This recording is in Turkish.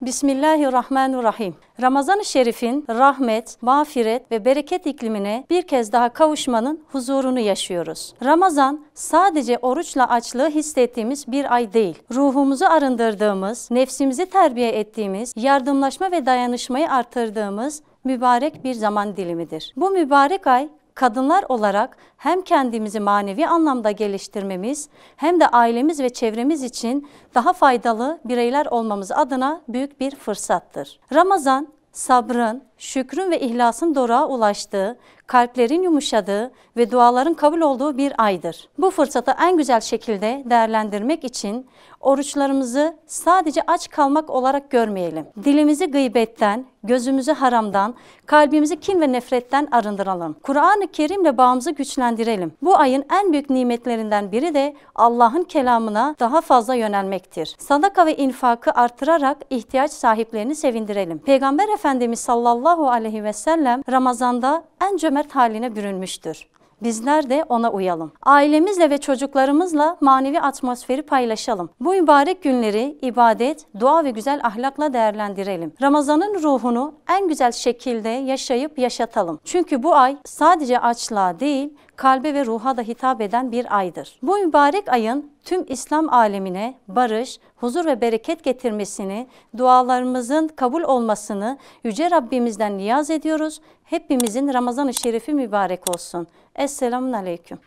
Bismillahirrahmanirrahim. Ramazan-ı Şerif'in rahmet, mağfiret ve bereket iklimine bir kez daha kavuşmanın huzurunu yaşıyoruz. Ramazan sadece oruçla açlığı hissettiğimiz bir ay değil. Ruhumuzu arındırdığımız, nefsimizi terbiye ettiğimiz, yardımlaşma ve dayanışmayı artırdığımız mübarek bir zaman dilimidir. Bu mübarek ay kadınlar olarak hem kendimizi manevi anlamda geliştirmemiz hem de ailemiz ve çevremiz için daha faydalı bireyler olmamız adına büyük bir fırsattır. Ramazan, sabrın, şükrün ve ihlasın doruğa ulaştığı, kalplerin yumuşadığı ve duaların kabul olduğu bir aydır. Bu fırsatı en güzel şekilde değerlendirmek için oruçlarımızı sadece aç kalmak olarak görmeyelim. Dilimizi gıybetten, gözümüzü haramdan, kalbimizi kin ve nefretten arındıralım. Kur'an-ı Kerim'le bağımızı güçlendirelim. Bu ayın en büyük nimetlerinden biri de Allah'ın kelamına daha fazla yönelmektir. Sadaka ve infakı artırarak ihtiyaç sahiplerini sevindirelim. Peygamber Efendimiz sallallahu aleyhi ve sellem Ramazan'da en cömert haline bürünmüştür. Bizler de ona uyalım. Ailemizle ve çocuklarımızla manevi atmosferi paylaşalım. Bu mübarek günleri ibadet, dua ve güzel ahlakla değerlendirelim. Ramazan'ın ruhunu en güzel şekilde yaşayıp yaşatalım. Çünkü bu ay sadece açlığa değil, kalbe ve ruha da hitap eden bir aydır. Bu mübarek ayın tüm İslam alemine barış, huzur ve bereket getirmesini, dualarımızın kabul olmasını Yüce Rabbimizden niyaz ediyoruz. Hepimizin Ramazan-ı Şerifi mübarek olsun. Esselamun Aleyküm.